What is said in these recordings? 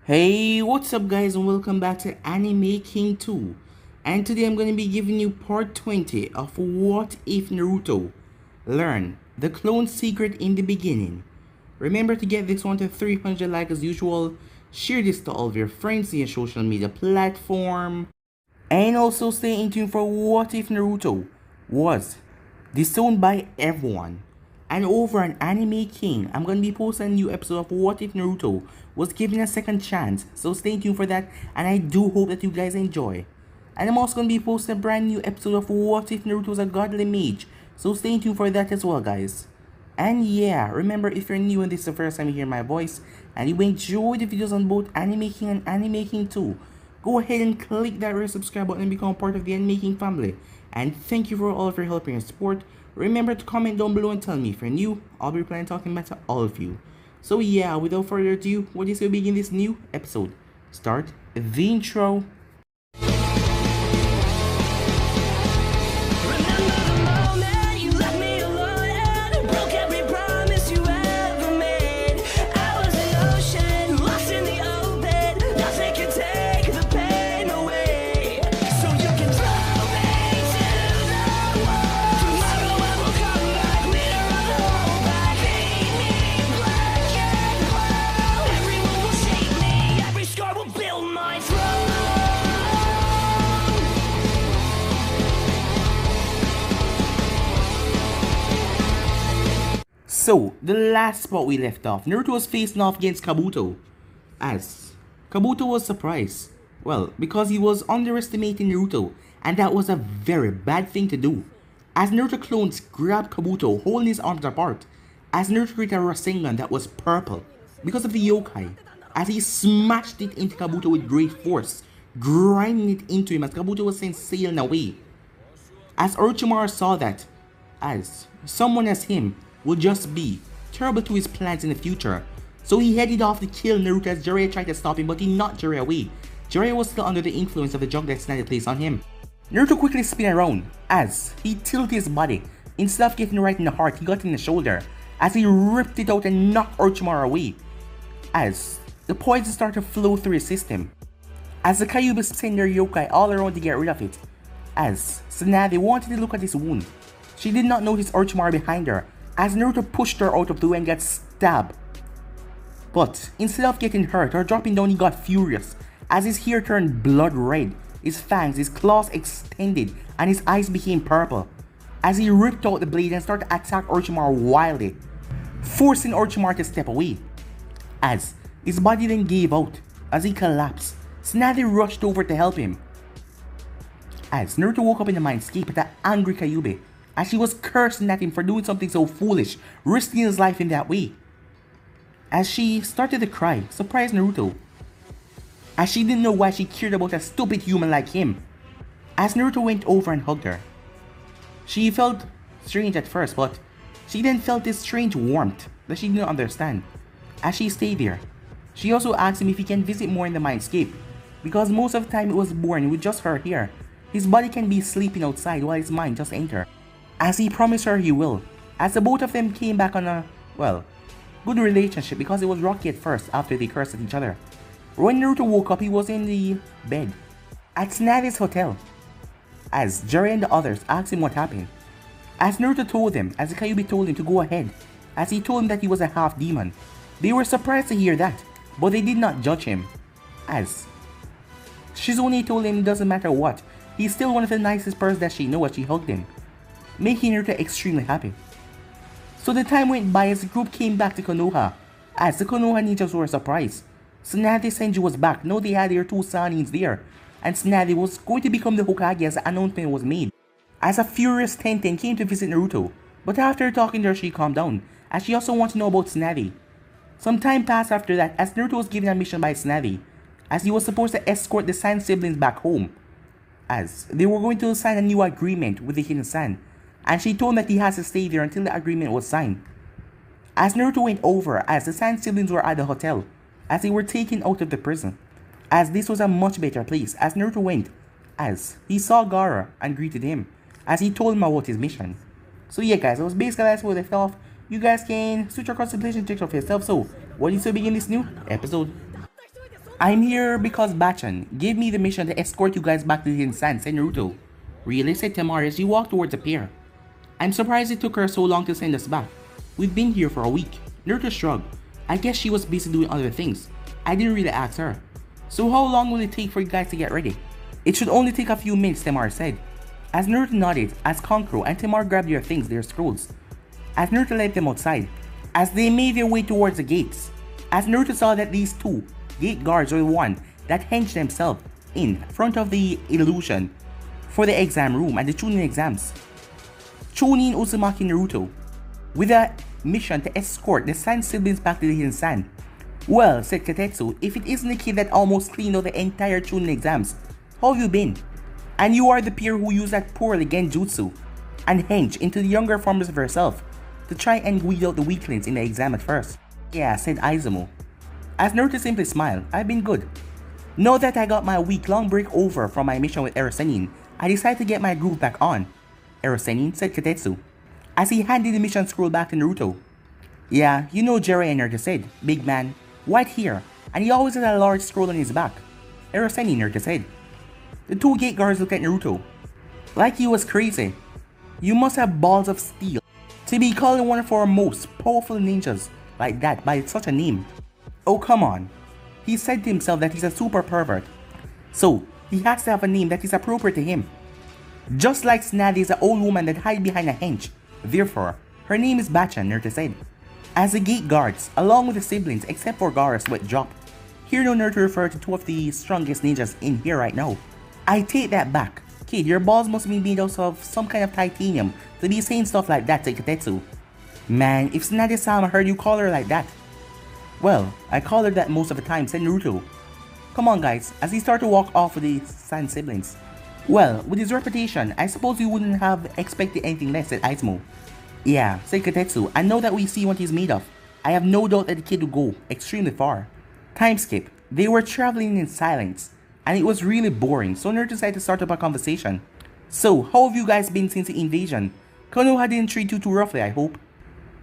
Hey, what's up guys and welcome back to Anime King 2. And today I'm going to be giving you part 20 of What If Naruto Learn the Clone Secret in the Beginning. Remember to get this one to 300 likes as usual, share this to all of your friends in your social media platform, and also stay in tune for What If Naruto was disowned by everyone. And over on Anime King, I'm going to be posting a new episode of What If Naruto was given a second chance. So stay tuned for that, and I do hope that you guys enjoy. And I'm also going to be posting a brand new episode of What If Naruto was a godly mage. So stay tuned for that as well, guys. And yeah, remember, if you're new and this is the first time you hear my voice, and you enjoy the videos on both Anime King and Anime King 2, go ahead and click that red subscribe button and become part of the Anime King family. And thank you for all of your help and support. Remember to comment down below and tell me if you're new. I'll be replying talking back to all of you. So yeah, without further ado, what is to begin this new episode? Start the intro. So, the last spot we left off, Naruto was facing off against Kabuto. As Kabuto was surprised. Well, because he was underestimating Naruto, and that was a very bad thing to do. As Naruto clones grabbed Kabuto, holding his arms apart, as Naruto created a Rasengan that was purple, because of the yokai, as he smashed it into Kabuto with great force, grinding it into him as Kabuto was sent sailing away. As Orochimaru saw that, as someone as him would just be terrible to his plans in the future, so he headed off to kill Naruto as Jiraiya tried to stop him, but he knocked Jiraiya away. Jiraiya was still under the influence of the drug that Tsunade placed on him. Naruto quickly spin around as he tilted his body. Instead of getting right in the heart, he got in the shoulder as he ripped it out and knocked Orochimaru away. As the poison started to flow through his system, as the Kyuubi sent their yokai all around to get rid of it. As Tsunade wanted to look at his wound, she did not notice Orochimaru behind her, as Naruto pushed her out of the way and got stabbed. But instead of getting hurt or dropping down, he got furious as his hair turned blood red, his fangs, his claws extended, and his eyes became purple as he ripped out the blade and started to attack Orochimaru wildly, forcing Orochimaru to step away. As his body then gave out as he collapsed, Tsunade rushed over to help him. As Naruto woke up in the mindscape at an angry Kyuubi, as she was cursing at him for doing something so foolish, risking his life in that way. As she started to cry, surprised Naruto, as she didn't know why she cared about a stupid human like him. As Naruto went over and hugged her, she felt strange at first, but she then felt this strange warmth that she didn't understand. As she stayed there, she also asked him if he can visit more in the mindscape, because most of the time it was born with just her here. His body can be sleeping outside while his mind just entered. As he promised her he will, as the both of them came back on a, well, good relationship, because it was rocky at first after they cursed at each other. When Naruto woke up, he was in the bed at Tsunade's hotel, as Jiraiya and the others asked him what happened. As Naruto told them, as the Kyuubi told him to go ahead, as he told him that he was a half demon. They were surprised to hear that, but they did not judge him, as Shizune told him it doesn't matter what, he's still one of the nicest persons that she knows as she hugged him, making Naruto extremely happy. So the time went by as the group came back to Konoha, as the Konoha ninjas were surprised. Tsunade Senju was back, now they had their two Sanins there, and Tsunade was going to become the Hokage as the announcement was made. As a furious Tenten came to visit Naruto, but after talking to her she calmed down, as she also wanted to know about Tsunade. Some time passed after that as Naruto was given a mission by Tsunade, as he was supposed to escort the Sand siblings back home, as they were going to sign a new agreement with the Hidden Sand, and she told him that he has to stay there until the agreement was signed. As Naruto went over, as the Sand siblings were at the hotel, as they were taken out of the prison, as this was a much better place. As Naruto went, as he saw Gaara and greeted him, as he told him about his mission. So yeah guys, that was basically that's where we left off. You guys can switch across the PlayStation check for yourself. So, what do you say begin this new episode? I'm here because Bachan gave me the mission to escort you guys back to the Hidden Sand, said Naruto. Really, said Temari as he walked towards the pier. I'm surprised it took her so long to send us back. We've been here for a week. Naruto shrugged. I guess she was busy doing other things. I didn't really ask her. So how long will it take for you guys to get ready? It should only take a few minutes, Temari said. As Naruto nodded, as Kankuro and Temari grabbed their things, their scrolls. As Naruto led them outside, as they made their way towards the gates. As Naruto saw that these two gate guards were the one that hinged themselves in front of the illusion for the exam room and the Chunin exams. Chunin Uzumaki Naruto, with a mission to escort the Sand siblings back to the Hidden Sand. Well, said Katetsu, if it isn't the kid that almost cleaned out the entire Chunin exams, how have you been? And you are the peer who used that poorly genjutsu and hinged into the younger forms of herself to try and weed out the weaklings in the exam at first. Yeah, said Izumo. As Naruto simply smiled, I've been good. Now that I got my week-long break over from my mission with Erosenin, I decided to get my groove back on. Erosenin, said Katetsu, as he handed the mission scroll back to Naruto. Yeah, you know Jiraiya, Naruto said, big man, white hair, and he always has a large scroll on his back. Erosenin, Naruto said. The two gate guards looked at Naruto like he was crazy. You must have balls of steel to be calling one of our most powerful ninjas like that by such a name. Oh come on. He said to himself that he's a super pervert, so he has to have a name that is appropriate to him. Just like Snaddy is an old woman that hides behind a hench, therefore, her name is Bachan, Naruto said. As the gate guards, along with the siblings except for Gaara, sweat dropped. Here no Naruto referred to two of the strongest ninjas in here right now. I take that back. Kid, your balls must be made out of some kind of titanium to be saying stuff like that to Katetsu. Man, if Snaddy-sama heard you call her like that. Well, I call her that most of the time, said Naruto. Come on guys, as he started to walk off with the Sand siblings. Well, with his reputation, I suppose you wouldn't have expected anything less, said Izumo. Yeah, said Katetsu, and now that we see what he's made of, I have no doubt that the kid will go extremely far. Time skip. They were traveling in silence, and it was really boring, so Naruto decided to start up a conversation. So, how have you guys been since the invasion? Konoha didn't treat you too roughly, I hope.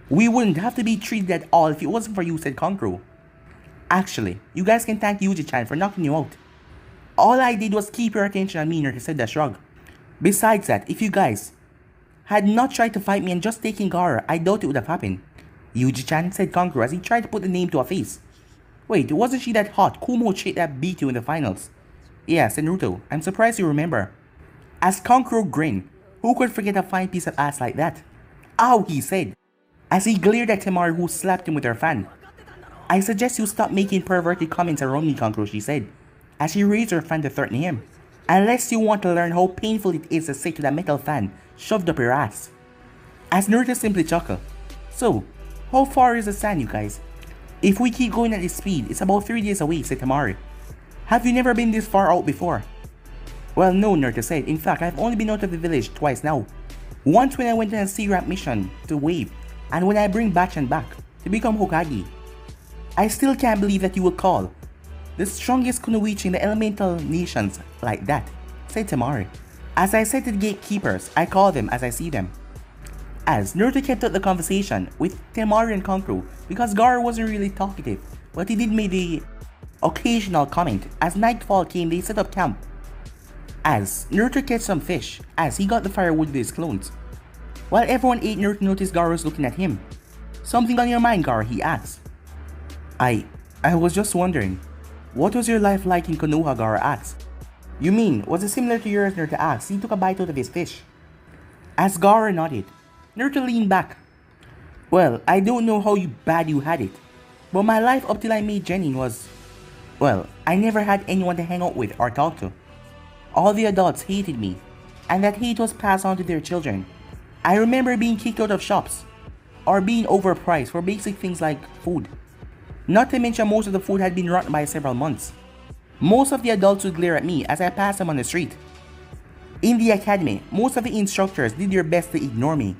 We wouldn't have to be treated at all if it wasn't for you, said Kankuro. Actually, you guys can thank Yuji-chan for knocking you out. All I did was keep your attention on me, Naruto said that shrug. Besides that, if you guys had not tried to fight me and just taken Gaara, I doubt it would have happened. Yuji-chan, said Kankuro as he tried to put the name to a face. Wait, wasn't she that hot Kumo chick that beat you in the finals? Yeah, said Naruto, I'm surprised you remember. As Kankuro grinned, who could forget a fine piece of ass like that? Ow, he said, as he glared at Temari who slapped him with her fan. I suggest you stop making perverted comments around me, Kankuro, she said, as she raised her fan to threaten him. Unless you want to learn how painful it is to sit with a metal fan shoved up your ass. As Naruto simply chuckled. So, how far is the sand, you guys? If we keep going at this speed, it's about 3 days away, said Temari. Have you never been this far out before? Well, no, Naruto said. In fact, I've only been out of the village twice now. Once when I went on a C-Ramp mission to Wave, and when I bring Bachan back to become Hokage. I still can't believe that you would call the strongest Kunoichi in the elemental nations like that, said Temari. As I said to the gatekeepers, I call them as I see them. As Naruto kept up the conversation with Temari and Kankuro because Gaara wasn't really talkative, but he did make the occasional comment. As nightfall came, they set up camp. As Naruto catch some fish, as he got the firewood with his clones. While everyone ate, Naruto noticed Gaara was looking at him. Something on your mind, Gaara, he asked. I was just wondering, what was your life like in Konoha, Gaara asked. You mean, was it similar to yours, Naruto asked. He took a bite out of his fish. As Gaara nodded, Naruto leaned back. Well, I don't know how bad you had it, but my life up till I met Genin was... Well, I never had anyone to hang out with or talk to. All the adults hated me, and that hate was passed on to their children. I remember being kicked out of shops, or being overpriced for basic things like food. Not to mention most of the food had been rotten by several months. Most of the adults would glare at me as I passed them on the street. In the academy, most of the instructors did their best to ignore me,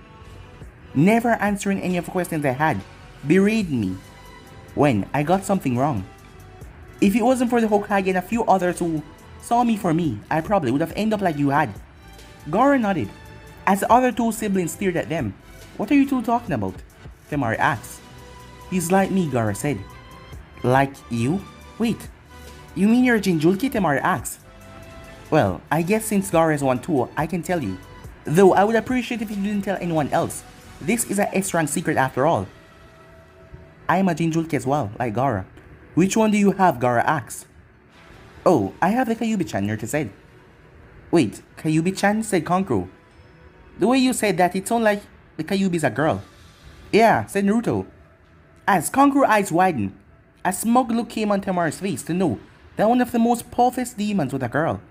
never answering any of the questions I had, berating me when I got something wrong. If it wasn't for the Hokage and a few others who saw me for me, I probably would have ended up like you had. Gaara nodded, as the other two siblings stared at them. What are you two talking about? Temari asked. He's like me, Gaara said. Like you? Wait, You mean you're Jinjulki? Temari asks. Well, I guess since Gara is one too, I can tell you. Though I would appreciate if you didn't tell anyone else. This is a S-rank secret after all. I am a Jinjulki as well, like Gara. Which one do you have? Gara asks. Oh, I have the Kyubi-chan, Naruto said. Wait, Kyubi-chan? Said Kankuro. The way you said that, it sounded like the Kyubi's a girl. Yeah, said Naruto. As Kankuro's eyes widened, a smug look came on Temari's face to know that one of the most powerful demons was a girl.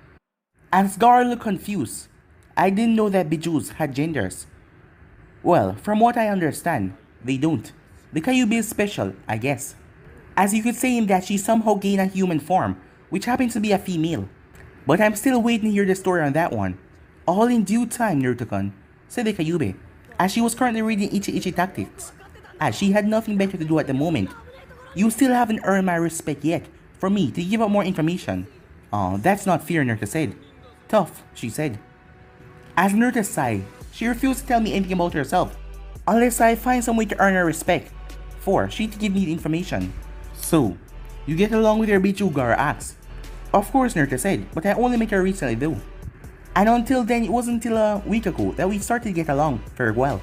As Gara looked confused, I didn't know that Bijus had genders. Well, from what I understand, they don't. The Kyubi is special, I guess. As you could say in that she somehow gained a human form, which happens to be a female. But I'm still waiting to hear the story on that one. All in due time, Naruto-kun, said the Kyubi, as she was currently reading Ichi Ichi Tactics, as she had nothing better to do at the moment. You still haven't earned my respect yet, for me to give up more information. Oh, that's not fair, Naruto said. Tough, she said. As Naruto sighed, she refused to tell me anything about herself, unless I find some way to earn her respect, for she to give me the information. So, you get along with your Biju? Gara asked. Of course, Naruto said, but I only met her recently though. And until then, it wasn't until a week ago that we started to get along very well.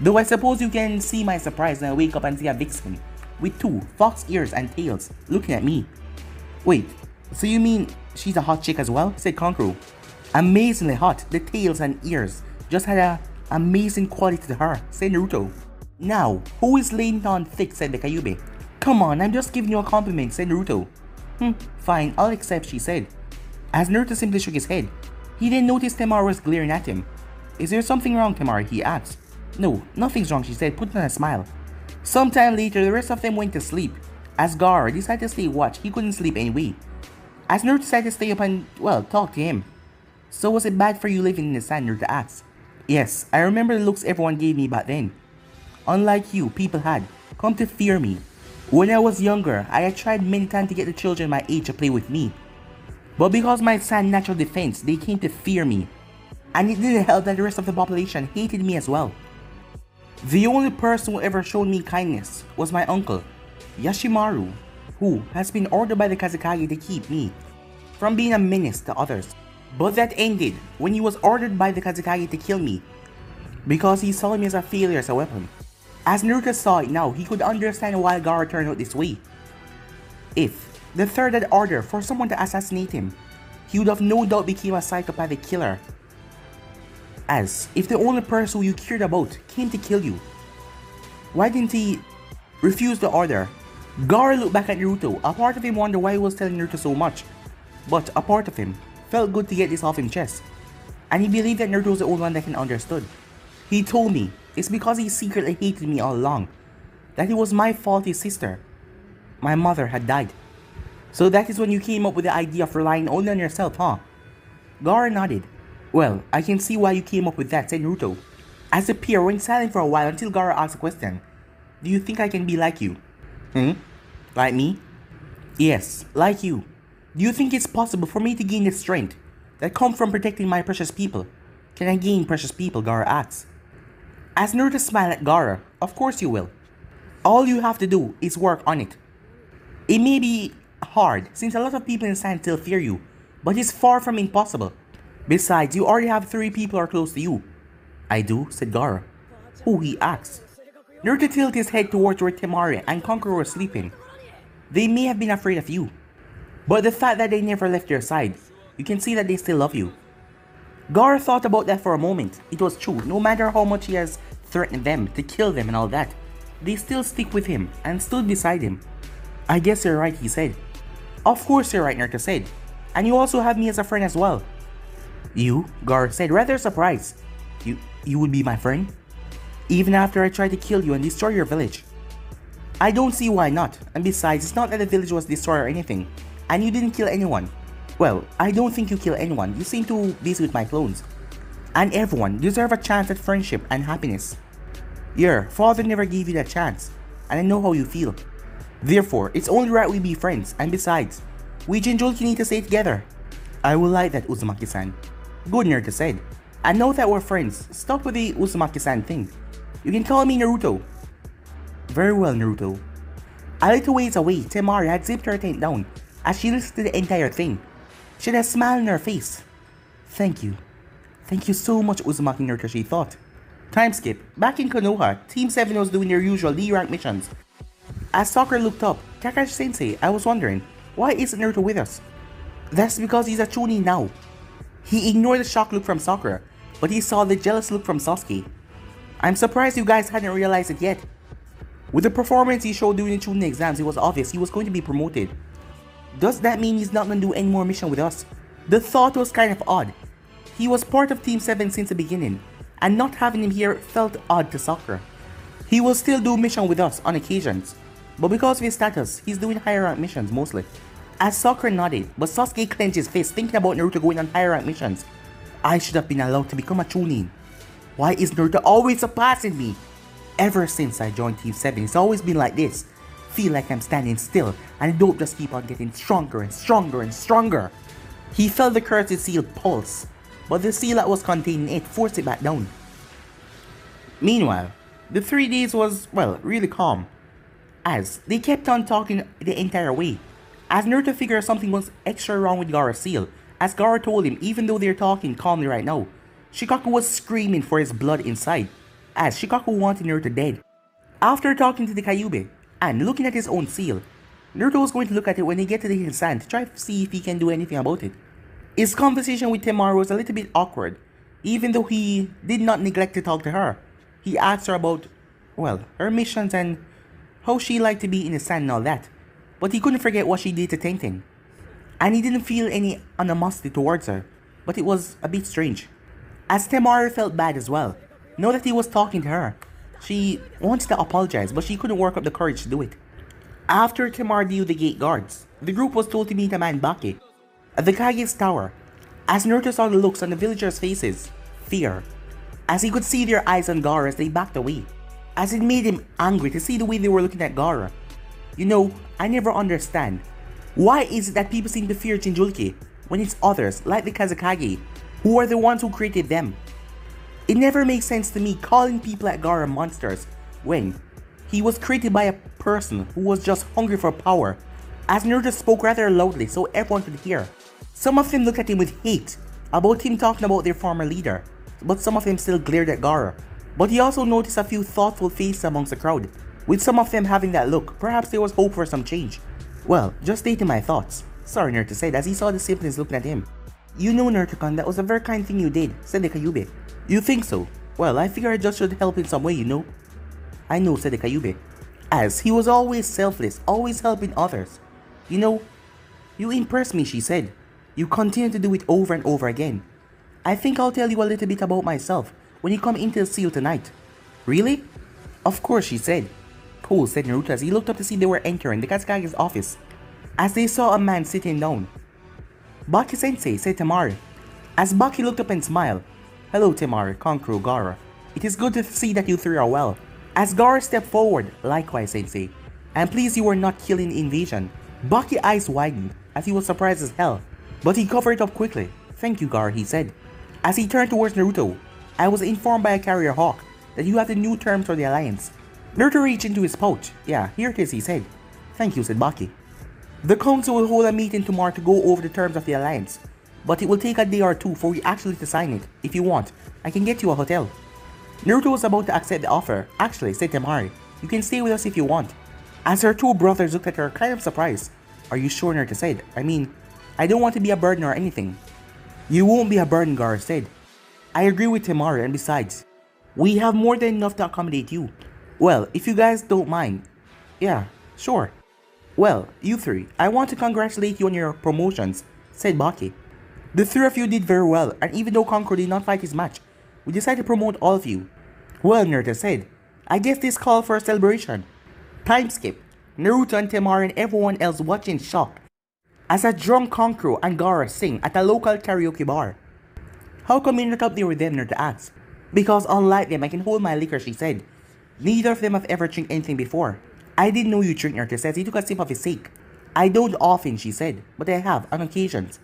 Though I suppose you can see my surprise when I wake up and see a vixen with two fox ears and tails looking at me. Wait, so you mean she's a hot chick as well? Said Kankuro. Amazingly hot, the tails and ears just had a amazing quality to her, said Naruto. Now, who is laying on thick? Said the Kyubi. Come on, I'm just giving you a compliment, said Naruto. Fine, I'll accept, she said. As Naruto simply shook his head, he then noticed Temari was glaring at him. Is there something wrong, Temari? He asked. No, nothing's wrong, she said, putting on a smile. Sometime later, the rest of them went to sleep. As Gara decided to stay watch, he couldn't sleep anyway. As Naruto decided to stay up and, well, talk to him. So was it bad for you living in the sand? Naruto asked. Yes, I remember the looks everyone gave me back then. Unlike you, people had come to fear me. When I was younger, I had tried many times to get the children my age to play with me. But because my sand natural defense, they came to fear me. And it didn't help that the rest of the population hated me as well. The only person who ever showed me kindness was my uncle, Yashimaru, who has been ordered by the Kazekage to keep me from being a menace to others. But that ended when he was ordered by the Kazekage to kill me, because he saw me as a failure as a weapon. As Naruto saw it now, he could understand why Gara turned out this way. If the third had ordered for someone to assassinate him, he would have no doubt become a psychopathic killer. As if the only person who you cared about came to kill you, why didn't he refuse the order? Gara looked back at Naruto. A part of him wondered why he was telling Naruto so much, but a part of him felt good to get this off his chest, and he believed that Naruto was the only one that can understood. He told me it's because he secretly hated me all along, that it was my fault his sister, my mother, had died. So that is when you came up with the idea of relying only on yourself, huh? Gara nodded. Well, I can see why you came up with that, said Naruto. As the pair went silent for a while until Gara asked a question. Do you think I can be like you? Like me? Yes, like you. Do you think it's possible for me to gain the strength that comes from protecting my precious people? Can I gain precious people? Gara asked. As Naruto smiled at Gara, of course you will. All you have to do is work on it. It may be hard since a lot of people in sand still fear you, but it's far from impossible. Besides, you already have 3 people who are close to you. I do, said Gara. Who? He asked. Naruto tilted his head towards where Temari and Kankuro were sleeping. They may have been afraid of you, but the fact that they never left your side, you can see that they still love you. Gara thought about that for a moment. It was true, no matter how much he has threatened them to kill them and all that, they still stick with him and stood beside him. I guess you're right, he said. Of course you're right, Naruto said. And you also have me as a friend as well. You? Gara said, rather surprised. You would be my friend? Even after I tried to kill you and destroy your village? I don't see why not, and besides, it's not that the village was destroyed or anything, and you didn't kill anyone. Well, I don't think you kill anyone. You seem too busy with my clones. And everyone deserves a chance at friendship and happiness. Your father never gave you that chance, and I know how you feel. Therefore, it's only right we be friends, and besides, we Jinjulki need to stay together. I will like that, Uzumaki-san. Good, Naruto said. And now that we're friends, stop with the Uzumaki-san thing. You can call me Naruto. Very well, Naruto. A little ways away, Temari had zipped her tent down as she listened to the entire thing. She had a smile on her face. Thank you. Thank you so much, Uzumaki Naruto, she thought. Time skip. Back in Konoha, Team 7 was doing their usual D-rank missions. As Sakura looked up, Kakashi-sensei, I was wondering, why isn't Naruto with us? That's because he's a Chunin now. He ignored the shocked look from Sakura, but he saw the jealous look from Sasuke. I'm surprised you guys hadn't realized it yet. With the performance he showed during the Chunin exams, it was obvious he was going to be promoted. Does that mean he's not going to do any more mission with us? The thought was kind of odd. He was part of Team 7 since the beginning, and not having him here felt odd to Sakura. He will still do mission with us on occasions, but because of his status, he's doing higher rank missions mostly. As Sakura nodded, but Sasuke clenched his fist thinking about Naruto going on higher rank missions. I should have been allowed to become a Chunin. Why is Naruto always surpassing me? Ever since I joined Team 7, it's always been like this. Feel like I'm standing still, and the dope just keep on getting stronger and stronger and stronger. He felt the cursed seal pulse, but the seal that was contained in it forced it back down. Meanwhile, the 3 days was, well, really calm, as they kept on talking the entire way. As Naruto figured something was extra wrong with Gaara's seal, as Gaara told him even though they're talking calmly right now, Shikaku was screaming for his blood inside, as Shikaku wanted Naruto dead. After talking to the Kyuubi, and looking at his own seal, Naruto was going to look at it when they get to the hidden sand to try to see if he can do anything about it. His conversation with Temaru was a little bit awkward, even though he did not neglect to talk to her. He asked her about, well, her missions and how she liked to be in the sand and all that, but he couldn't forget what she did to Tenten. And he didn't feel any animosity towards her, but it was a bit strange. As Temaru felt bad as well, now that he was talking to her. She wanted to apologize, but she couldn't work up the courage to do it. After Temaru dealt the gate guards, the group was told to meet a man Baki at the Kage's tower. As Naruto saw the looks on the villagers' faces, fear, as he could see their eyes on Gaara as they backed away, as it made him angry to see the way they were looking at Gaara. You know, I never understand. Why is it that people seem to fear Jinchuriki when it's others, like the Kazekage, who are the ones who created them? It never makes sense to me calling people like Gaara monsters when he was created by a person who was just hungry for power, as Naruto spoke rather loudly so everyone could hear. Some of them looked at him with hate about him talking about their former leader, but some of them still glared at Gaara. But he also noticed a few thoughtful faces amongst the crowd, with some of them having that look. Perhaps there was hope for some change. Well, just stating my thoughts. Sorry, Naruto said as he saw the siblings looking at him. You know, Naruto-kun, that was a very kind thing you did, said the Kyuubi. You think so? Well, I figure I just should help in some way, you know? I know, said the Kyuubi, as he was always selfless, always helping others. You know, you impress me, she said. You continue to do it over and over again. I think I'll tell you a little bit about myself when you come into the seal tonight. Really? Of course, she said. Cool, said Naruto as he looked up to see they were entering the Katsukage's office, as they saw a man sitting down. Baki-sensei, said Temaru, as Baki looked up and smiled. Hello, Temaru, Kankuro, Gaara. It is good to see that you three are well. As Gaara stepped forward, likewise, Sensei. I'm pleased you were not killing the invasion. Baki's eyes widened, as he was surprised as hell, but he covered it up quickly. Thank you, Gaara, he said. As he turned towards Naruto, I was informed by a carrier hawk that you have the new terms for the alliance. Naruto reached into his pouch. Yeah, here it is, he said. Thank you, said Baki. The council will hold a meeting tomorrow to go over the terms of the alliance, but it will take a day or two for we actually to sign it. If you want, I can get you a hotel. Naruto was about to accept the offer. Actually, said Temari, you can stay with us if you want. As her two brothers looked at her kind of surprised. Are you sure, Naruto said? I mean, I don't want to be a burden or anything. You won't be a burden, Gaara said. I agree with Temari, and besides, we have more than enough to accommodate you. Well, if you guys don't mind. Yeah, sure. Well, you three, I want to congratulate you on your promotions, said Baki. The three of you did very well, and even though Kankuro did not fight his match, we decided to promote all of you. Well, Naruto said, I guess this called for a celebration. Time skip. Naruto and Temari and everyone else watching shocked as a drunk Kankuro and Gaara sing at a local karaoke bar. How come you're not up there with them, Naruto asked. Because unlike them, I can hold my liquor, she said. Neither of them have ever drank anything before. I didn't know you drink, Naruto says. He took a sip of his sake. I don't often, she said, but I have on occasions.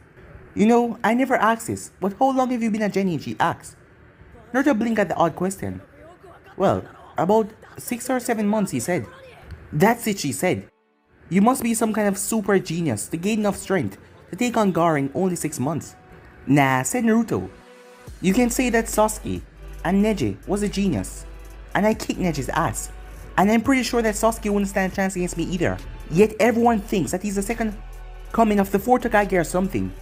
You know, I never asked this, but how long have you been a genin, she asked. Naruto blinked at the odd question. Well, about 6 or 7 months, he said. That's it, she said. You must be some kind of super genius to gain enough strength to take on Gaara in only 6 months. Nah, said Naruto. You can say that Sasuke and Neji was a genius, and I kicked Neji's ass. And I'm pretty sure that Sasuke wouldn't stand a chance against me either. Yet everyone thinks that he's the second coming of the fourth Hokage or something.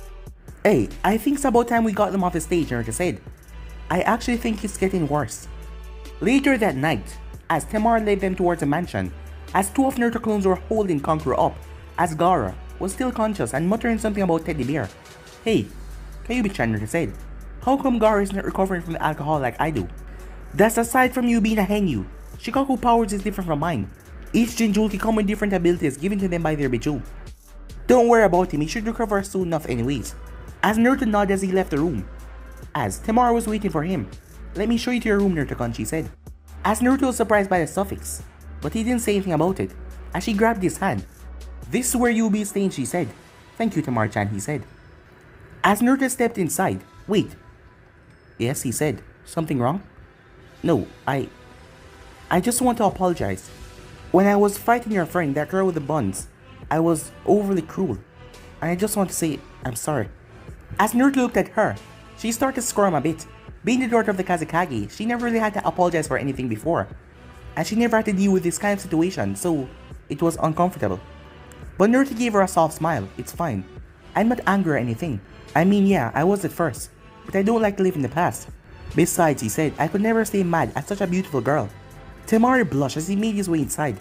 Hey, I think it's about time we got them off the stage, Naruto said. I actually think it's getting worse. Later that night, as Temar led them towards the mansion, as 2 of Naruto clones were holding Kankuro up, as Gaara was still conscious and muttering something about Teddy Bear. Hey, Kyuubi-chan, Naruto said. How come Gaara isn't recovering from the alcohol like I do? That's aside from you being a Henyu. Shikaku powers is different from mine. Each Jinjulki come with different abilities given to them by their Biju. Don't worry about him, he should recover soon enough anyways. As Naruto nodded as he left the room. As Temar was waiting for him. Let me show you to your room, Naruto-kun, she said. As Naruto was surprised by the suffix, but he didn't say anything about it, as she grabbed his hand. This is where you'll be staying, she said. Thank you, Temar-chan, he said. As Naruto stepped inside, wait. Yes, he said. Something wrong? No, I just want to apologize. When I was fighting your friend, that girl with the buns, I was overly cruel. And I just want to say, I'm sorry. As Naruto looked at her, she started to squirm a bit. Being the daughter of the Kazekage, she never really had to apologize for anything before. And she never had to deal with this kind of situation, so it was uncomfortable. But Naruto gave her a soft smile. It's fine. I'm not angry or anything. I mean, yeah, I was at first, but I don't like to live in the past. Besides, he said, I could never stay mad at such a beautiful girl. Temari blushed as he made his way inside.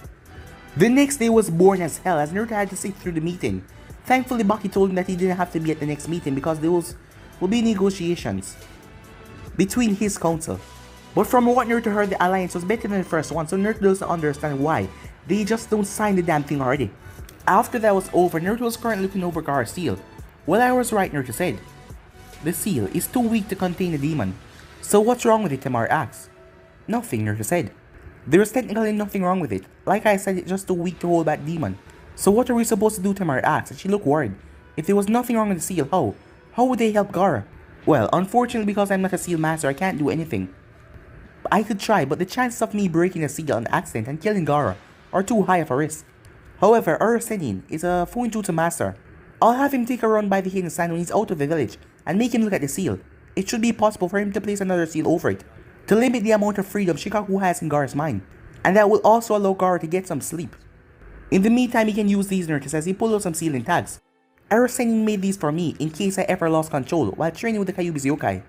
The next day was boring as hell as Naruto had to sit through the meeting. Thankfully, Baki told him that he didn't have to be at the next meeting because there will be negotiations between his council. But from what Naruto heard, the alliance was better than the first one, so Naruto doesn't understand why they just don't sign the damn thing already. After that was over, Naruto was currently looking over Gaara's seal. Well, I was right, Naruto said. The seal is too weak to contain a demon. So what's wrong with it, Temari asked. Nothing, Naruto said. There is technically nothing wrong with it. Like I said, it's just too weak to hold back demon. So what are we supposed to do, Temari asked, and she looked worried. If there was nothing wrong with the seal, how would they help Gaara? Well, unfortunately, because I'm not a seal master, I can't do anything. I could try, but the chances of me breaking the seal on accident and killing Gaara are too high of a risk. However, Senin is a Fuinjutsu master. I'll have him take a run by the hidden sand when he's out of the village and make him look at the seal. It should be possible for him to place another seal over it, to limit the amount of freedom Shikaku has in Gaara's mind, and that will also allow Gaara to get some sleep. In the meantime, he can use these nurses as he pulls out some sealing tags. Senin made these for me in case I ever lost control while training with the Kyuubi's yokai.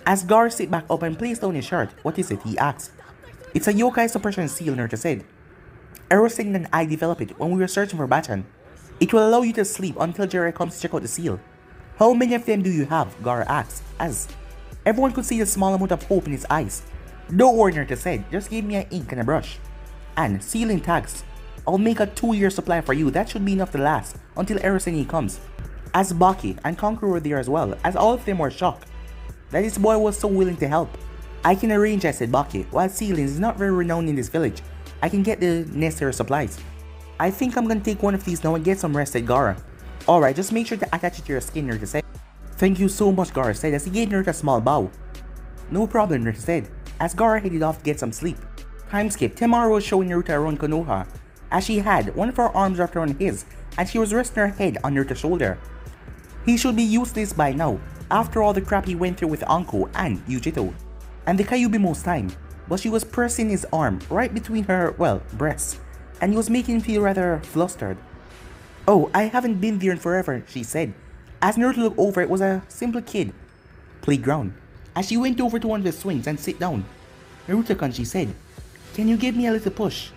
As Gaara sit back up and placed down his shirt, what is it, he asked. It's a yokai suppression seal, Naruto said. Senin and I developed it when we were searching for Bachan. It will allow you to sleep until Jiraiya comes to check out the seal. How many of them do you have? Gaara asked, as everyone could see the small amount of hope in his eyes. Don't worry, Naruto said, just give me an ink and a brush. And sealing tags. I'll make a 2-year supply for you, that should be enough to last until Senin comes. As Baki and Kankuro were there as well, as all of them were shocked that this boy was so willing to help. I can arrange, I said Baki, while sealing is not very renowned in this village. I can get the necessary supplies. I think I'm gonna take one of these now and get some rest at Gaara. Alright, just make sure to attach it to your skin, Naruto said. Thank you so much, Gaara said as he gave Naruto a small bow. No problem, Naruto said, as Gaara headed off to get some sleep. Time skip, Temari was showing Naruto around Konoha, as she had one of her arms wrapped around his, and she was resting her head on Naruto's shoulder. He should be used to this by now, after all the crap he went through with Anko and Yujito, and the Kyuubi most time, but she was pressing his arm right between her, breasts, and he was making him feel rather flustered. Oh, I haven't been there in forever, she said. As Naruto looked over, it was a simple kid playground. As she went over to one of the swings and sit down. Naruto-kun, she said, can you give me a little push?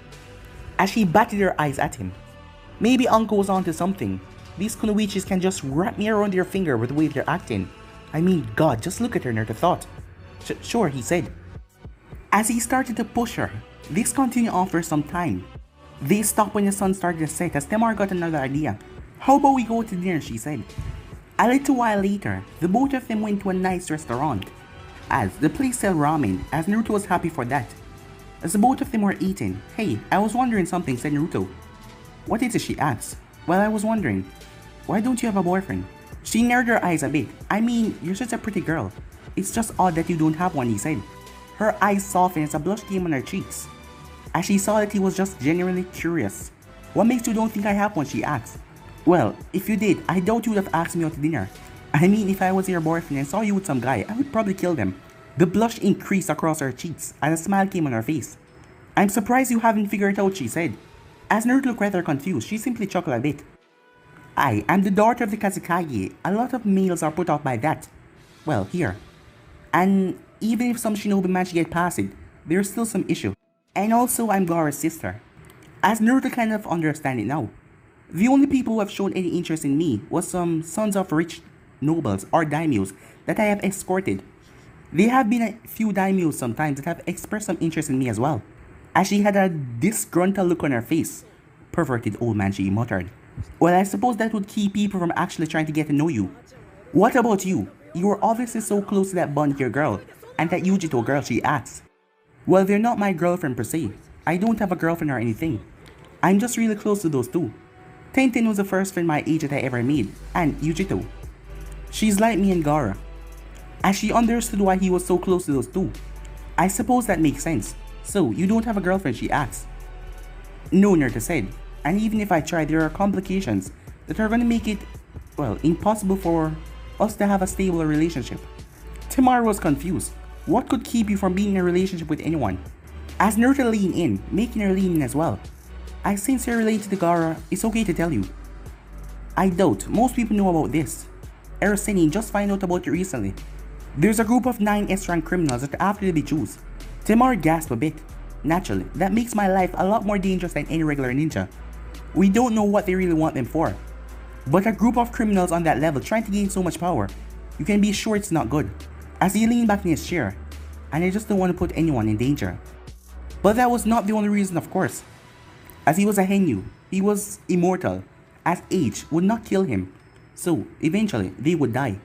As she batted her eyes at him. Maybe Anko was onto something. These kunoichis can just wrap me around their finger with the way they're acting. I mean, God, just look at her, Naruto thought. Sure, he said. As he started to push her, this continued on for some time. They stopped when the sun started to set as Temari got another idea. How about we go to dinner, she said. A little while later, the both of them went to a nice restaurant. As the place sold ramen, as Naruto was happy for that. As the both of them were eating, hey, I was wondering something, said Naruto. What is it, she asked. Well, I was wondering, why don't you have a boyfriend? She narrowed her eyes a bit. I mean, you're such a pretty girl. It's just odd that you don't have one, he said. Her eyes softened as a blush came on her cheeks, as she saw that he was just genuinely curious. What makes you don't think I have one, she asks. Well, if you did, I doubt you would have asked me out to dinner. I mean, if I was your boyfriend and saw you with some guy, I would probably kill them. The blush increased across her cheeks as a smile came on her face. I'm surprised you haven't figured it out, she said. As Naruto looked rather confused, she simply chuckled a bit. I am the daughter of the Kazekage. A lot of males are put off by that. Well, here. And even if some shinobi managed to get past it, there's still some issue. And also, I'm Gaara's sister. As Naruto kind of understand it now. The only people who have shown any interest in me was some sons of rich nobles or daimyos that I have escorted. There have been a few daimyos sometimes that have expressed some interest in me as well. As she had a disgruntled look on her face. Perverted old man, she muttered. Well, I suppose that would keep people from actually trying to get to know you. What about you? You were obviously so close to that Bond here girl, and that Yujito girl, she asks. Well, they're not my girlfriend per se. I don't have a girlfriend or anything. I'm just really close to those two. Tenten was the first friend my age that I ever made, and Yujito. She's like me and Gaara. As she understood why he was so close to those two. I suppose that makes sense. So, you don't have a girlfriend, she asks. No, Naruto said. And even if I try, there are complications that are gonna make it, well, impossible for us to have a stable relationship. Tamara was confused. What could keep you from being in a relationship with anyone? As Naruto leaned in, making her lean in as well. I sense you're related to Gaara, it's okay to tell you. I doubt most people know about this. Eroseni just found out about it recently. There's a group of 9 S-rank criminals that are after the Jews. Tamar gasped a bit. Naturally, that makes my life a lot more dangerous than any regular ninja. We don't know what they really want them for. But a group of criminals on that level trying to gain so much power, you can be sure it's not good. As he leaned back in his chair, and I just don't want to put anyone in danger. But that was not the only reason, of course. As he was a Henyu, he was immortal, as age would not kill him. So, eventually, they would die.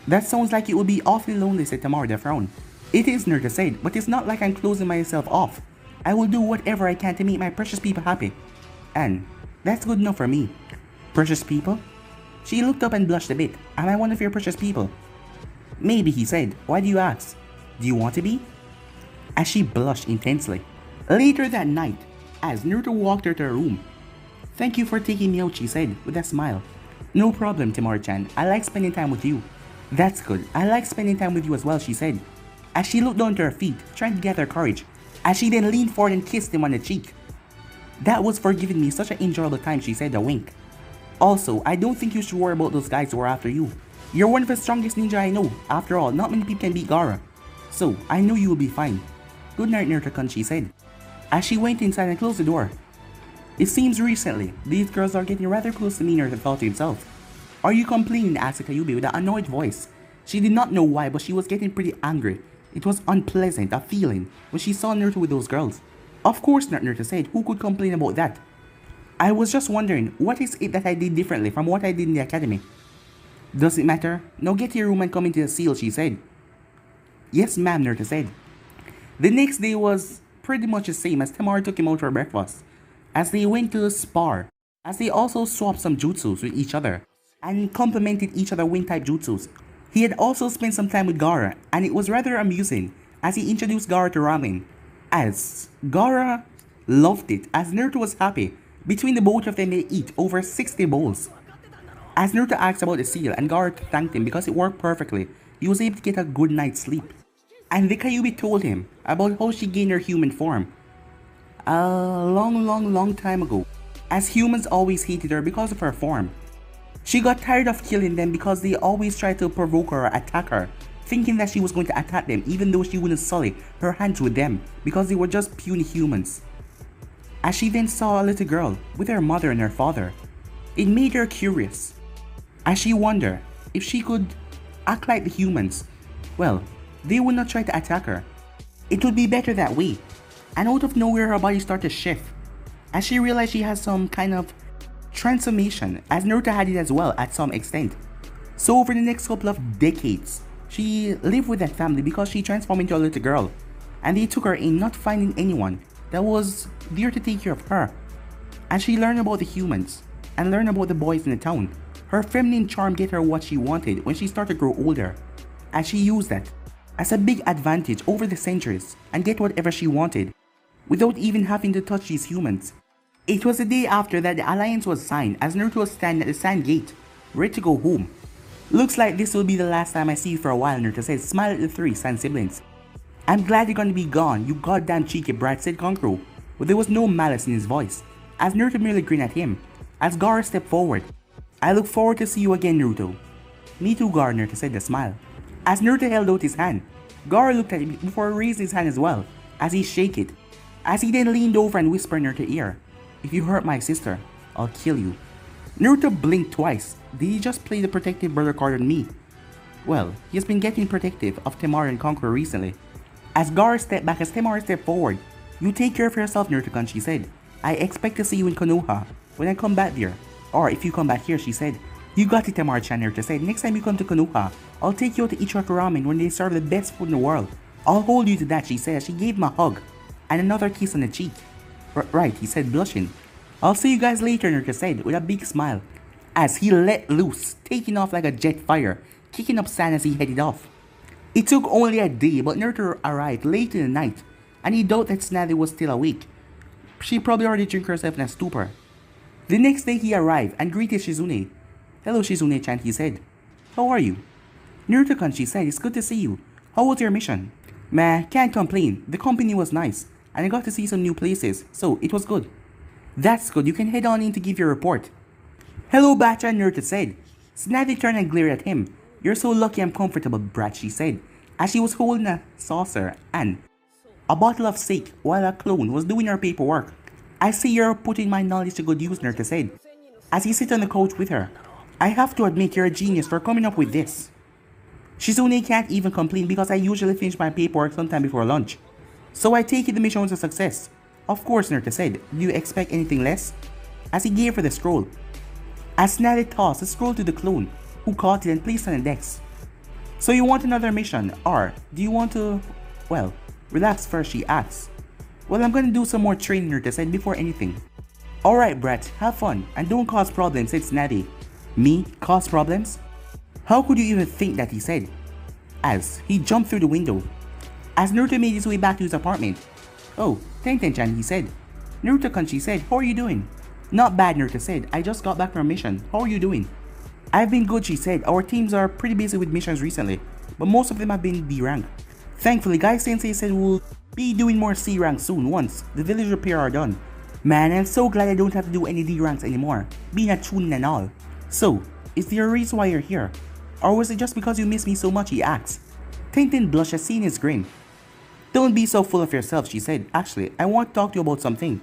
That sounds like it would be awfully lonely, said Tamara the frown. It is, Naruto said, but it's not like I'm closing myself off. I will do whatever I can to make my precious people happy. And that's good enough for me. Precious people? She looked up and blushed a bit. Am I one of your precious people? Maybe, he said. Why do you ask? Do you want to be? As she blushed intensely. Later that night, as Naruto walked her to her room. Thank you for taking me out, she said, with a smile. No problem, Tamara-chan. I like spending time with you. That's good. I like spending time with you as well, she said. As she looked down to her feet, trying to gather courage. As she then leaned forward and kissed him on the cheek. That was for giving me such an enjoyable time, she said, a wink. Also, I don't think you should worry about those guys who are after you. You're one of the strongest ninja I know. After all, not many people can beat Gaara. So, I know you will be fine. Good night, Naruto-kun, she said. As she went inside and closed the door. It seems recently, these girls are getting rather close to me, Naruto thought to himself. Are you complaining? Asked Kayubi with an annoyed voice. She did not know why, but she was getting pretty angry. It was unpleasant, a feeling, when she saw Naruto with those girls. Of course not, Naruto said. Who could complain about that? I was just wondering, what is it that I did differently from what I did in the academy? Does it matter? Now get to your room and come into the seal, she said. Yes, ma'am, Naruto said. The next day was pretty much the same as Tamara took him out for breakfast. As they went to the spar, as they also swapped some jutsus with each other, and complemented each other wind-type jutsus. He had also spent some time with Gaara, and it was rather amusing as he introduced Gaara to ramen. As Gaara loved it, as Naruto was happy. Between the both of them they eat over 60 bowls. As Naruto asked about the seal and Gaara thanked him because it worked perfectly, he was able to get a good night's sleep. And the Kyuubi told him about how she gained her human form. A long time ago, as humans always hated her because of her form. She got tired of killing them because they always tried to provoke her or attack her, thinking that she was going to attack them even though she wouldn't sully her hands with them because they were just puny humans. As she then saw a little girl with her mother and her father, it made her curious. As she wondered if she could act like the humans, well, they would not try to attack her. It would be better that way. And out of nowhere her body started to shift, as she realized she has some kind of transformation, as Naruto had it as well at some extent. So over the next couple of decades, she lived with that family because she transformed into a little girl, and they took her in, not finding anyone that was there to take care of her. And she learned about the humans, and learned about the boys in the town. Her feminine charm gave her what she wanted when she started to grow older, and she used that as a big advantage over the centuries and get whatever she wanted, without even having to touch these humans. It was the day after that the alliance was signed as Naruto was standing at the sand gate, ready to go home. Looks like this will be the last time I see you for a while, Naruto said, smile at the three sand siblings. I'm glad you're gonna be gone, you goddamn cheeky brat, said Kankuro, but there was no malice in his voice, as Naruto merely grinned at him, as Gaara stepped forward. I look forward to see you again, Naruto. Me too, Gaara, Naruto said, a smile. As Naruto held out his hand, Gaara looked at him before raising his hand as well, as he shook it, as he then leaned over and whispered in Naruto's ear, if you hurt my sister, I'll kill you. Naruto blinked twice. Did he just play the protective brother card on me? Well, he has been getting protective of Temari and Conqueror recently. As Gaara stepped back as Temari stepped forward, you take care of yourself, Naruto-kun, she said. I expect to see you in Konoha when I come back there. Or if you come back here, she said. You got it, Temari-chan, Naruto said. Next time you come to Konoha, I'll take you out to Ichiraku Ramen when they serve the best food in the world. I'll hold you to that, she said as she gave him a hug and another kiss on the cheek. Right, he said, blushing. I'll see you guys later, Naruto said with a big smile as he let loose, taking off like a jet fire, kicking up sand as he headed off. It took only a day, but Naruto arrived late in the night, and he doubted that Tsunade was still awake. She probably already drank herself in a stupor. The next day he arrived and greeted Shizune. Hello Shizune-chan, he said. How are you? Naruto-kun, she said, it's good to see you. How was your mission? Meh, can't complain. The company was nice, and I got to see some new places, so it was good. That's good, you can head on in to give your report. Hello Bacha, Naruto said. Tsunade turned and glared at him. You're so lucky I'm comfortable, brat, she said, as she was holding a saucer and a bottle of sake while a clone was doing her paperwork. I see you're putting my knowledge to good use, Naruto said, as he sat on the couch with her. I have to admit you're a genius for coming up with this. Shizune can't even complain because I usually finish my paperwork sometime before lunch. So I take it the mission was a success. Of course, Naruto said. Do you expect anything less? As he gave her the scroll. As Tsunade tossed the scroll to the clone, who caught it and placed it on the desk. So you want another mission, or do you want to, well, relax first, she asks. Well, I'm gonna do some more training, Naruto said, before anything. Alright, brat, have fun, and don't cause problems, said Tsunade. Me? Cause problems? How could you even think that, he said, as he jumped through the window. As Naruto made his way back to his apartment. Oh, Tenten-chan, he said. Naruto-kun, she said, how are you doing? Not bad, Naruto said, I just got back from a mission. How are you doing? I've been good, she said. Our teams are pretty busy with missions recently, but most of them have been D rank. Thankfully, Guy Sensei said we'll be doing more C rank soon once the village repair are done. Man, I'm so glad I don't have to do any D ranks anymore, being a chunin and all. So, is there a reason why you're here? Or was it just because you miss me so much, he asked. Tenten blushed at seeing his grin. Don't be so full of yourself, she said. Actually, I want to talk to you about something.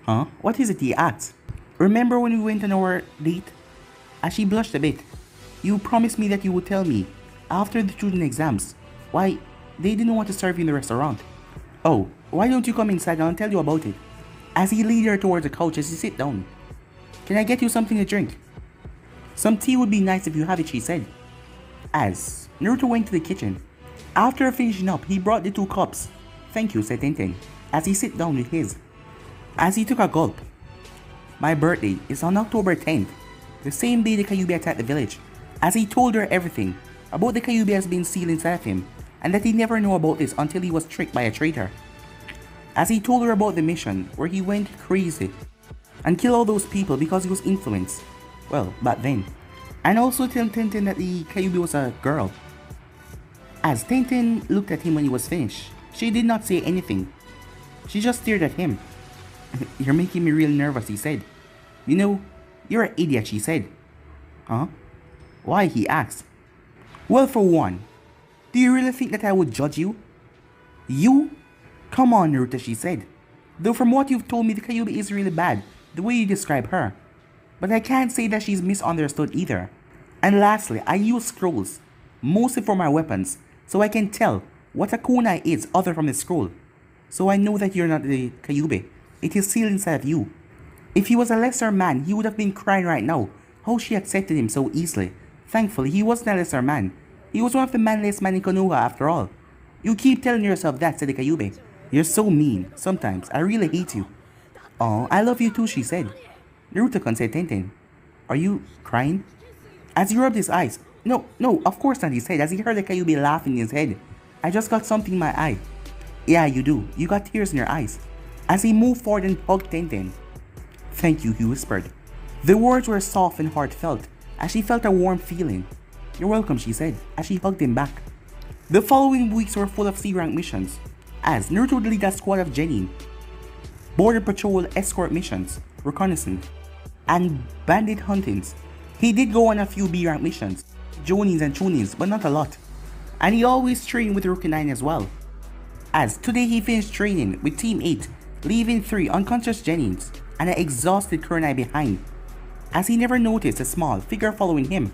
Huh? What is it, he asked. Remember when we went on our date? As she blushed a bit. You promised me that you would tell me, after the student exams, why they didn't want to serve you in the restaurant. Oh, why don't you come inside and I'll tell you about it? As he led her towards the couch as he sit down. Can I get you something to drink? Some tea would be nice if you have it, she said. As Naruto went to the kitchen. After finishing up, he brought the 2 cups. Thank you, said Tenten, as he sit down with his. As he took a gulp. My birthday is on October 10th, the same day the Kyuubi attacked the village. As he told her everything about the Kyuubi has been sealed inside of him, and that he never knew about this until he was tricked by a traitor. As he told her about the mission where he went crazy and killed all those people because he was influenced. Well, back then. And also tell Tenten that the Kyuubi was a girl. As Tenten looked at him when he was finished, she did not say anything. She just stared at him. You're making me real nervous, he said. You know, you're an idiot, she said. Huh? Why, he asked. Well, for one, do you really think that I would judge you? You? Come on, Naruto, she said. Though from what you've told me, the Kyuubi is really bad, the way you describe her. But I can't say that she's misunderstood either. And lastly, I use scrolls, mostly for my weapons, so I can tell what a kunai is other from the scroll. So I know that you're not the Kyuubi. It is sealed inside of you. If he was a lesser man, he would have been crying right now. How she accepted him so easily. Thankfully, he wasn't a lesser man. He was one of the manliest men in Konoha after all. You keep telling yourself that, said the Kyuubi. You're so mean. Sometimes, I really hate you. Oh, I love you too, she said. Naruto-kun, said Tenten. Are you crying? As he rubbed his eyes. No, of course not, he said, as he heard the Kyuubi laughing in his head. I just got something in my eye. Yeah, you do. You got tears in your eyes. As he moved forward and hugged Tenten. thank you, he whispered. The words were soft and heartfelt, as she felt a warm feeling. You're welcome, she said, as she hugged him back. The following weeks were full of C-rank missions, as Naruto would lead a squad of genin, border patrol escort missions, reconnaissance, and bandit huntings. He did go on a few B-rank missions, Jonins and Chunins, but not a lot. And he always trained with Rookie 9 as well. As today he finished training with Team 8, leaving 3 unconscious genins and an exhausted Kurenai behind, as he never noticed a small figure following him.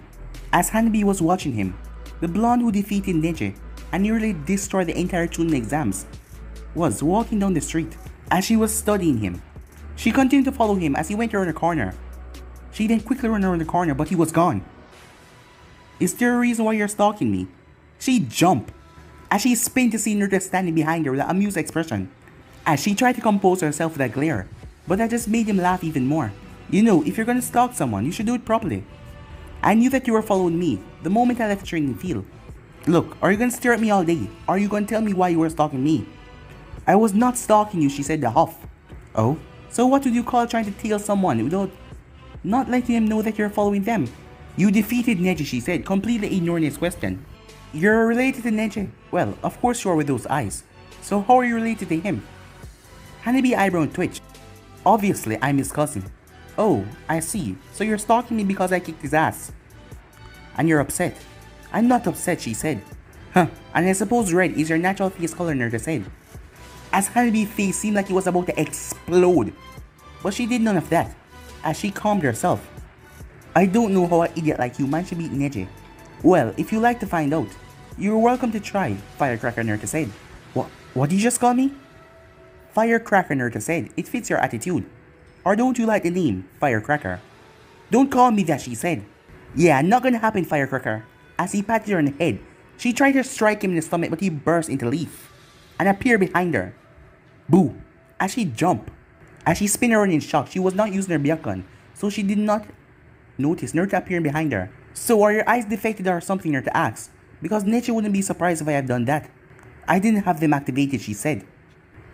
As Hanabi was watching him, the blonde who defeated Neji and nearly destroyed the entire Chunin exams was walking down the street as she was studying him. She continued to follow him as he went around the corner. She then quickly ran around the corner, but he was gone. Is there a reason why you're stalking me? She jumped as she spun to see Naruto standing behind her with an amused expression, as she tried to compose herself with a glare, but that just made him laugh even more. You know, if you're gonna stalk someone, you should do it properly. I knew that you were following me the moment I left the training field. Look, are you gonna stare at me all day? Or are you gonna tell me why you were stalking me? I was not stalking you, she said the huff. Oh? So what would you call trying to tail someone without not letting them know that you're following them? You defeated Neji, she said, completely ignoring his question. You're related to Neji? Well, of course you are with those eyes. So how are you related to him? Hanabi eyebrow twitched. Obviously, I'm his cousin. Oh, I see. So you're stalking me because I kicked his ass. And you're upset. I'm not upset, she said. Huh, and I suppose red is your natural face color, Naruto said. As Hanabi's face seemed like it was about to explode. But she did none of that, as she calmed herself. I don't know how an idiot like you managed to beat Neji. Well, if you like to find out, you're welcome to try, Firecracker Naruto said. What did you just call me? Firecracker Naruto said, it fits your attitude. Or don't you like the name, Firecracker? Don't call me that, she said. Yeah, not gonna happen, Firecracker. As he patted her on the head, she tried to strike him in the stomach, but he burst into leaf and appeared behind her. Boo! As she jumped. As she spun around in shock, she was not using her Byakugan, so she did not notice Naruto appearing behind her. So are your eyes defected or something, Naruto asked, because Nechi wouldn't be surprised if I had done that. I didn't have them activated, she said.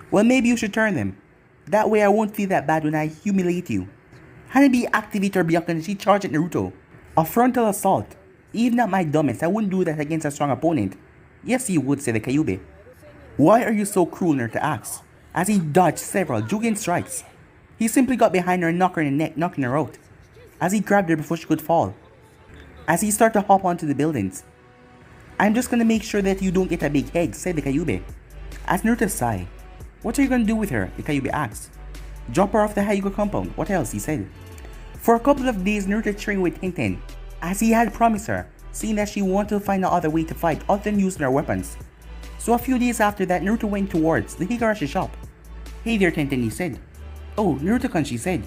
Well, maybe you should turn them. That way I won't feel that bad when I humiliate you. Hanabi activated her Byakugan and she charged at Naruto. A frontal assault. Even at my dumbest, I wouldn't do that against a strong opponent. Yes, you would, said the Kyuubi. Why are you so cruel, Naruto asked, as he dodged several Jugen strikes. He simply got behind her and knocked her in the neck, knocking her out, as he grabbed her before she could fall. As he started to hop onto the buildings. I'm just gonna make sure that you don't get a big head, said the Kyuubi. As Naruto sighed. What are you gonna do with her? The Kyuubi asked. Drop her off the Hyuga compound. What else? He said. For a couple of days, Naruto trained with Tenten, as he had promised her, seeing that she wanted to find another way to fight other than using her weapons. So a few days after that, Naruto went towards the Higurashi shop. Hey there, Tenten, he said. Oh, Naruto-kun, she said.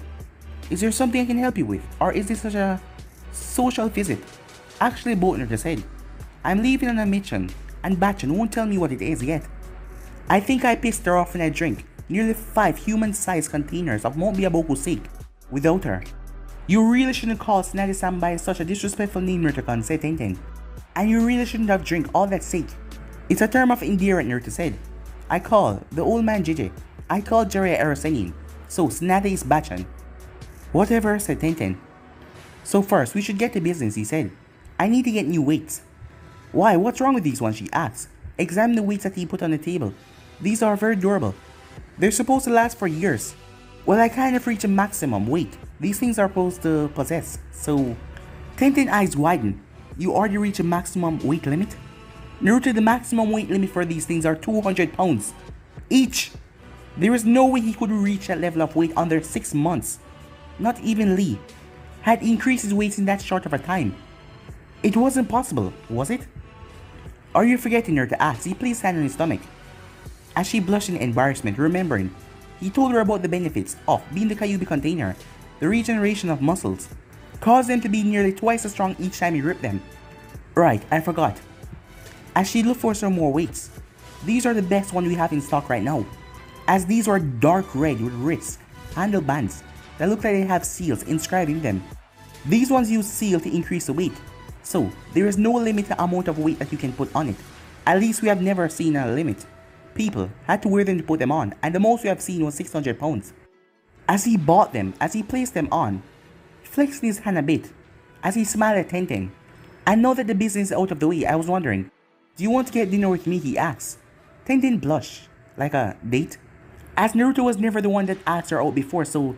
Is there something I can help you with? Or is this such a social visit? Actually, both, Naruto said. I'm leaving on a mission, and Bachan won't tell me what it is yet. I think I pissed her off when I drank nearly 5 human-sized containers of Mount Biaboku sake without her. You really shouldn't call Tsunade-san by such a disrespectful name, Naruto-kun, said Tenten. And you really shouldn't have drank all that sake. It's a term of endearment, Naruto said. I call the old man JJ. I call Jiraiya Erasenin. So Tsunade is Bachan. Whatever, said Tenten. So first, we should get to business, he said. I need to get new weights. Why, what's wrong with these ones, she asked. Examine the weights that he put on the table. These are very durable. They're supposed to last for years. Well, I kind of reached a maximum weight these things are supposed to possess, so... Tenten eyes widened. You already reached a maximum weight limit? Naruto, the maximum weight limit for these things are 200 pounds. Each! There is no way he could reach that level of weight under 6 months. Not even Lee had increased his weight in that short of a time. It wasn't possible, was it? Are you forgetting, Naruto asked? He placed his hand on his stomach. As she blushed in embarrassment, remembering, he told her about the benefits of being the Kyuubi container, the regeneration of muscles, caused them to be nearly twice as strong each time he ripped them. Right, I forgot. As she looked for some more weights, these are the best ones we have in stock right now, as these are dark red with wrist, handle bands that look like they have seals inscribed in them. These ones use seal to increase the weight, so there is no limited amount of weight that you can put on it. At least we have never seen a limit. People had to wear them to put them on, and the most we have seen was 600 pounds. As he bought them, as he placed them on, flexed his hand a bit, as he smiled at Tenten. And now that the business is out of the way, I was wondering, do you want to get dinner with me, he asked. Tenten blushed, like a date. As Naruto was never the one that asked her out before, so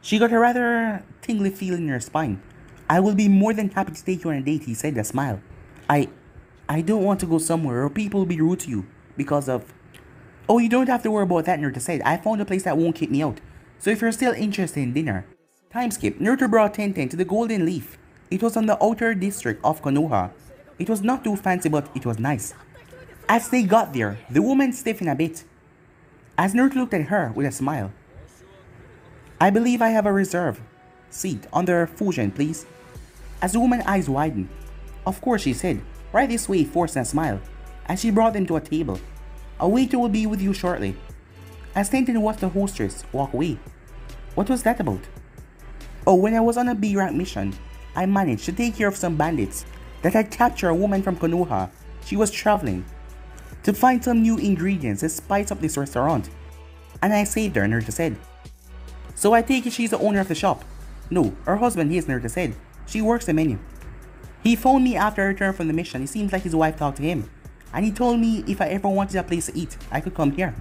she got a rather tingly feeling in her spine. I will be more than happy to take you on a date, he said with a smile. I don't want to go somewhere or people will be rude to you because of... Oh, you don't have to worry about that, Naruto said. I found a place that won't kick me out. So if you're still interested in dinner... Time skip. Naruto brought Tenten to the Golden Leaf. It was on the outer district of Konoha. It was not too fancy, but it was nice. As they got there, the woman stiffened a bit. As Naruto looked at her with a smile. I believe I have a reserve seat under Fusion, please. As the woman's eyes widened. Of course, she said. Right this way, forcing a smile. As she brought them to a table. A waiter will be with you shortly. As Tenten watched the hostess walk away. What was that about? Oh, when I was on a B-rank mission, I managed to take care of some bandits that had captured a woman from Konoha. She was traveling to find some new ingredients to spice up this restaurant. And I saved her, Naruto said. So I take it she's the owner of the shop. No, her husband is, Naruto said. She works the menu. He phoned me after I returned from the mission. It seems like his wife talked to him. And he told me if I ever wanted a place to eat, I could come here.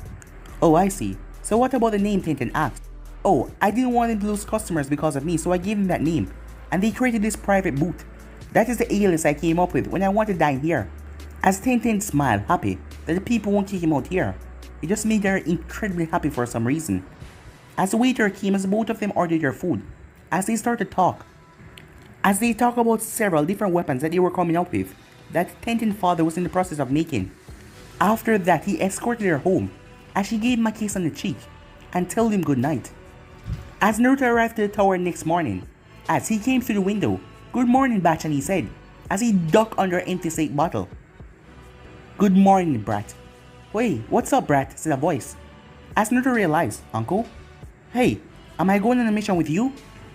Oh, I see. So what about the name, Tenten asked. Oh, I didn't want him to lose customers because of me, so I gave him that name. And they created this private booth. That is the alias I came up with when I wanted to dine here. As Tenten smiled, happy that the people won't kick him out here. It just made her incredibly happy for some reason. As the waiter came, as both of them ordered their food, as they started to talk. As they talked about several different weapons that they were coming up with, that Tenten's father was in the process of making. After that, he escorted her home, as she gave him a kiss on the cheek, and told him good night. As Naruto arrived to the tower next morning, as he came through the window, "Good morning, Bachan," he said, as he ducked under an empty slate bottle. "Good morning, Brat." "Hey, what's up, Brat?" said a voice. As Naruto realized, "Uncle? Hey, am I going on a mission with you?"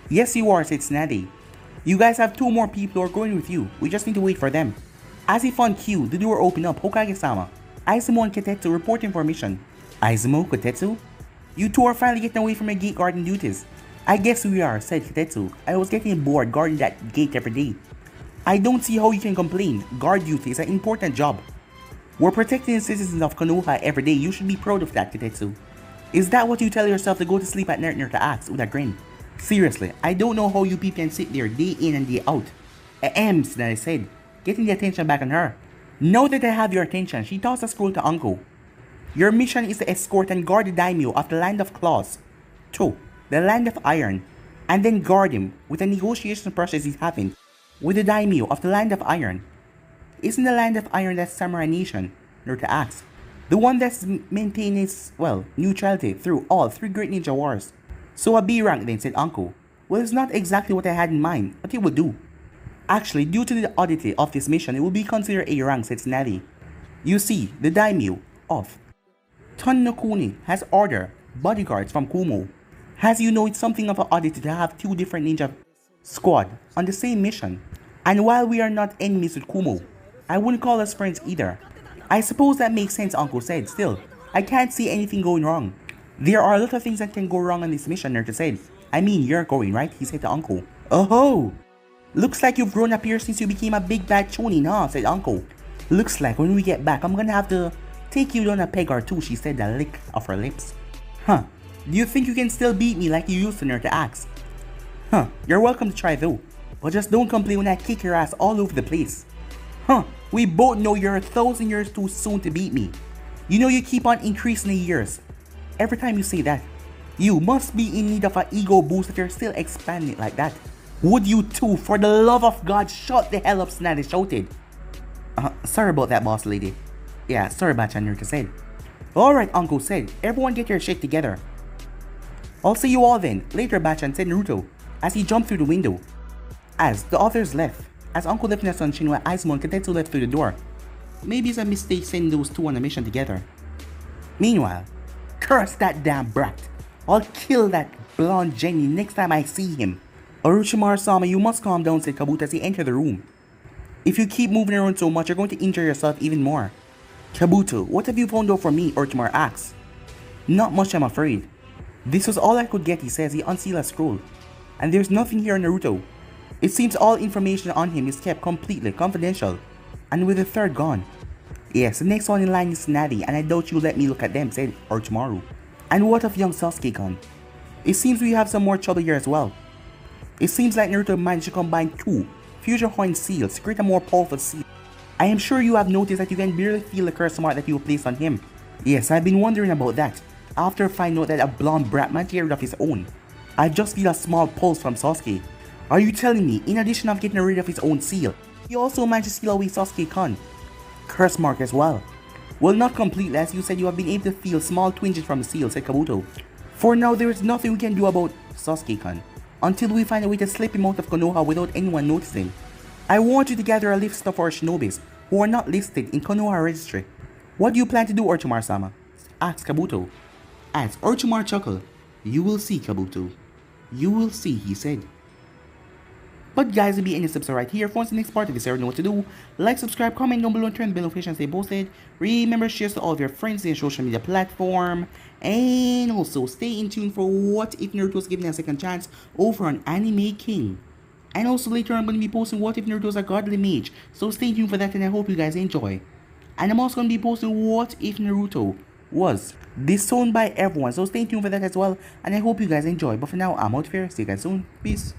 "Yes, you are," said Snaddy. "You guys have 2 more people who are going with you. We just need to wait for them." As he found Q, the door opened up. "Hokage-sama, Izumo and Kitetsu reporting for mission." "Izumo, Kitetsu? You two are finally getting away from your gate guarding duties." "I guess we are," said Kitetsu. "I was getting bored guarding that gate every day." "I don't see how you can complain. Guard duty is an important job. We're protecting the citizens of Konoha every day. You should be proud of that, Kitetsu." "Is that what you tell yourself to go to sleep at night?" Naruto asked with a grin. "Seriously, I don't know how you people can sit there day in and day out." "Ems," I said, getting the attention back on her. "Now that I have your attention," she tossed a scroll to Uncle. "Your mission is to escort and guard the daimyo of the Land of Claws to the Land of Iron, and then guard him with the negotiation process he's having with the daimyo of the Land of Iron." "Isn't the Land of Iron that samurai nation?" Naruto asked. "The one that's maintaining its, neutrality through all 3 great ninja wars." "So a B rank then," said Uncle. "Well, it's not exactly what I had in mind, but it will do." "Actually, due to the oddity of this mission, it will be considered A rank," said Snaddy. "You see, the daimyo of Ton no Kuni has ordered bodyguards from Kumo. As you know, it's something of an oddity to have 2 different ninja squad on the same mission. And while we are not enemies with Kumo, I wouldn't call us friends either." "I suppose that makes sense," Uncle said. "Still, I can't see anything going wrong." "There are a lot of things that can go wrong on this mission," Naruto said. "I mean, you're going, right?" he said to Uncle. "Oh-ho! Looks like you've grown up here since you became a big bad chunin, huh?" said Uncle. "Looks like when we get back, I'm gonna have to take you down a peg or 2, she said, a lick of her lips. "Huh, do you think you can still beat me like you used to?" Naruto asked. "Huh, you're welcome to try though. But just don't complain when I kick your ass all over the place." "Huh, we both know you're 1,000 years too soon to beat me. You know you keep on increasing the years. Every time you say that, you must be in need of an ego boost if you're still expanding it like that." "Would you two, for the love of God, shut the hell up," Snaddy shouted. Sorry about that, boss lady." "Yeah, sorry, Bachan," Naruto said. "Alright," Uncle said. "Everyone get your shit together." "I'll see you all then, later, Bachan," said Naruto, as he jumped through the window. As the others left, as Uncle left in the sunshine while Izumo and Kitetsu left through the door. Maybe it's a mistake sending those 2 on a mission together. Meanwhile, curse that damn brat. I'll kill that blonde Jenny next time I see him. "Orochimaru-sama, you must calm down," said Kabuto as he entered the room. "If you keep moving around so much, you're going to injure yourself even more." "Kabuto, what have you found out for me?" Orochimaru asked. "Not much, I'm afraid." This was all I could get, he says. He unsealed a scroll. And there's nothing here on Naruto. It seems all information on him is kept completely confidential. And with the third gone. Yes, the next one in line is Natty, and I doubt you'll let me look at them, said Orochimaru. And what of young Sasuke-kun? It seems we have some more trouble here as well. It seems like Naruto managed to combine two future horn seals to create a more powerful seal. I am sure you have noticed that you can barely feel the curse mark that you placed on him. Yes, I've been wondering about that. After finding out that a blonde brat man teared of his own, I just feel a small pulse from Sasuke. Are you telling me, in addition of getting rid of his own seal, he also managed to steal away Sasuke-kun? Curse mark as well. Well, not completely, as you said you have been able to feel small twinges from the seal, said Kabuto. For now, there is nothing we can do about Sasuke-kun, until we find a way to slip him out of Konoha without anyone noticing. I want you to gather a list of our shinobis who are not listed in Konoha registry. What do you plan to do, Orochimaru-sama? Asked Kabuto. As Orochimaru chuckled, you will see, Kabuto. You will see, he said. But guys, will be any subscribe right here. For the next part, if you already know what to do, like, subscribe, comment down below, and turn the bell notifications stay posted. Remember, share to all of your friends in social media platform. And also, stay in tune for what if Naruto was given a second chance over on Anime King. And also later I'm going to be posting what if Naruto was a godly mage. So stay tuned for that, and I hope you guys enjoy. And I'm also going to be posting what if Naruto was disowned by everyone. So stay tuned for that as well, and I hope you guys enjoy. But for now, I'm out here. See you guys soon. Peace.